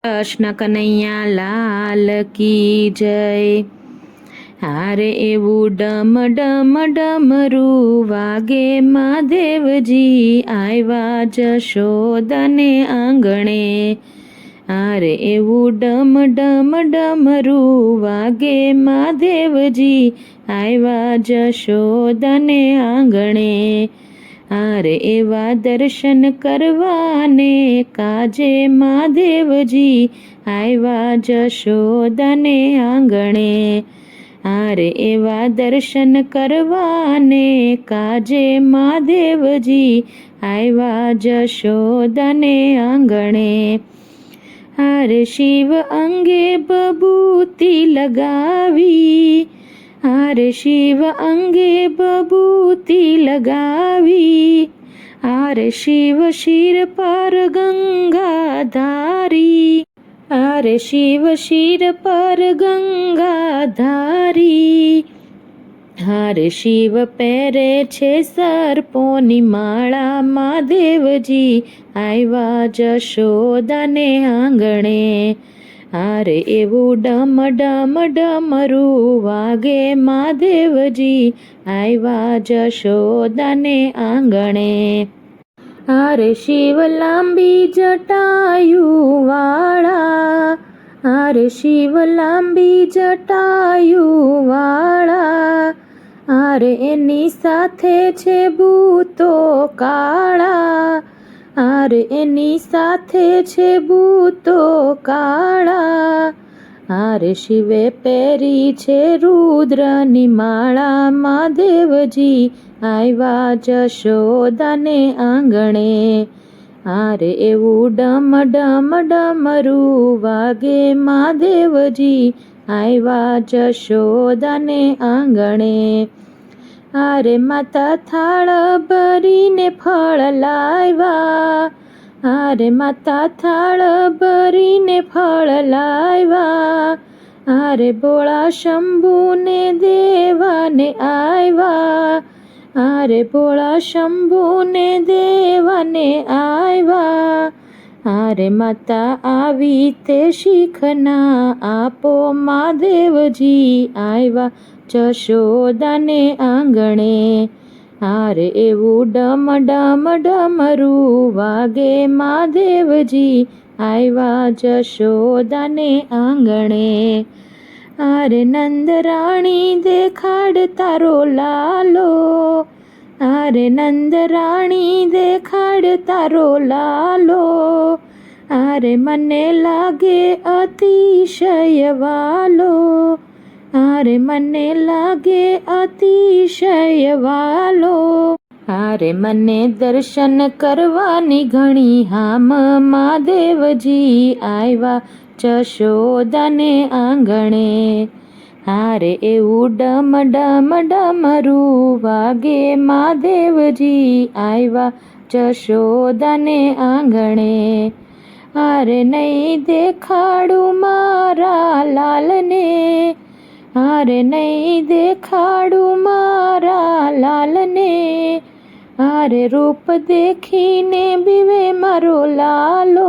કૃષ્ણ કનૈયા લાલ કી જય। હારે એવું ડમ ડમ ડમરું વાગે મહાદેવજી આવ્યા જશોદાને આંગણે। હારે એવું ડમ ડમ ડમરું વાગે મહાદેવજી આવ્યા જશોદાને આંગણે। હારે એવા દર્શન કરવાને કાજે મહાદેવજી આવ્યા જશોદાને આંગણે। હારે એવા દર્શન કરવાને કાજે મહાદેવજી આવ્યા જશોદાને આંગણે। હારે શિવ અંગે બબૂતી લગાવી, હારે શિવ અંગે બબૂતી લગાવી, હારે શિવ શિર પર ગંગા ધારી, હારે શિવ શિર પર ગંગા ધારી। હારે શિવ પહેરે છે સર્પોની માળા મહાદેવજી આવ્યા જશોદાને આંગણે। હારે એવું ડમ ડમ ડમરું વાગે મહાદેવજી આવ્યા જશોદાને આંગણે। હારે શિવ લાંબી જટાયું વાળા, હારે શિવ લાંબી જટાયું વાળા, હારે એની સાથે છે ભૂતો કાળા, હારે એની સાથે છે ભૂતો કાળા। હારે શિવે પહેરી છે રુદ્રની માળા મહાદેવજી આવ્યા જશોદાને આંગણે। હારે એવું ડમ ડમ ડમરું વાગે મહાદેવજી આવ્યા જશોદાને આંગણે। હારે માતા થાળ ભરીને ફળ લાવ્યા, હારે માતા થાળ ભરીને ફળ લાવ્યા, હારે ભોળા શંભુને દેવાને આવ્યા, હારે ભોળા શંભુને દેવાને આવ્યા। હારે માતા આવી તે શીખના આપો મહાદેવજી આવ્યા જશોદાને આંગણે। હારે એવું ડમ ડમ ડમરું વાગે મહાદેવજી આવ્યા જશોદાને આંગણે। હારે નંદરાણી દેખાડ તારો લાલો, હારે નંદરાણી દેખાડ તારો લાલો, હારે મને લાગે અતિશય વાલો, હારે મને લાગે અતિશય વાલો। હારે મને દર્શન કરવાની ઘણી હામ મહાદેવજી આવ્યા જશોદાને આંગણે। હારે એવું ડમ ડમ ડમરું વાગે મહાદેવજી આવ્યા જશોદાને આંગણે। હારે નહીં દેખાડું મારા લાલને, હારે નહીં દેખાડું મારા લાલને, હારે રૂપ દેખીને બીવે મારો લાલો,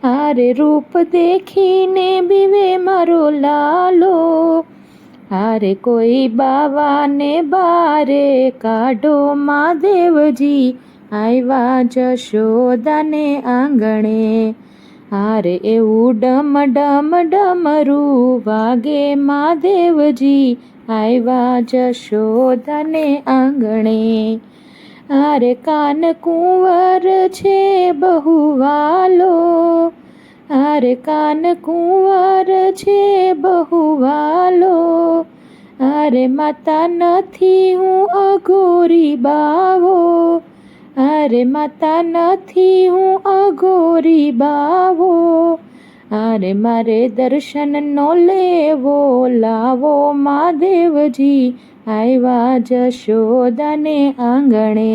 હારે રૂપ દેખીને બીવે મારો લાલો। હારે કોઈ બાવાને બારે કાઢો મહાદેવજી આવ્યા જશોદાને આંગણે। હારે એવું ડમ ડમ ડમરું વાગે મહાદેવજી આવ્યા જશોદાને આંગણે। હારે કાન કુંવર છે બહુ વાલો, હારે કાન કુંવર છે બહુ વાલો, હારે માતા નથી હું અઘોરી બાવો, હારે માતા નથી હું અઘોરી બાવો। હારે મારે દર્શન નો લેવો લાવો મહાદેવજી આવ્યા જશોદાને આંગણે।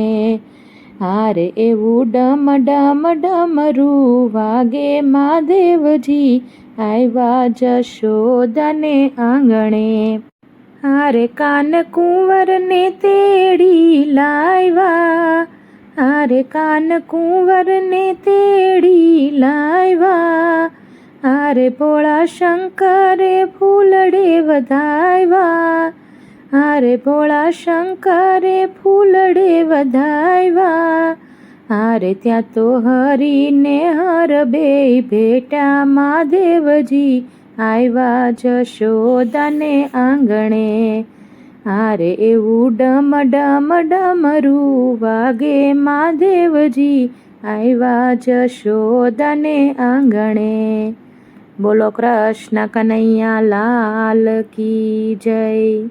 હારે એવું ડમ ડમ ડમરું વાગે મહાદેવજી આવ્યા જશોદાને આંગણે। હારે કાન કુંવરને તેડી લાવ્યા, હારે કાન કુંવરને તેડી લાવ્યા, આરે ભોળા શંકરે ફૂલડે વધાવ્યા, આરે ભોળા શંકરે ફૂલડે વધાવ્યા, આરે ત્યાં તો હરીને હર બેય ભેટા મહાદેવજી આવ્યા જશોદાને આંગણે. આરે એવું ડમ ડમ ડમરું વાગે મહાદેવજી આવ્યા જશોદાને આંગણે. બોલો કૃષ્ણ કનૈયા લાલ કી જય.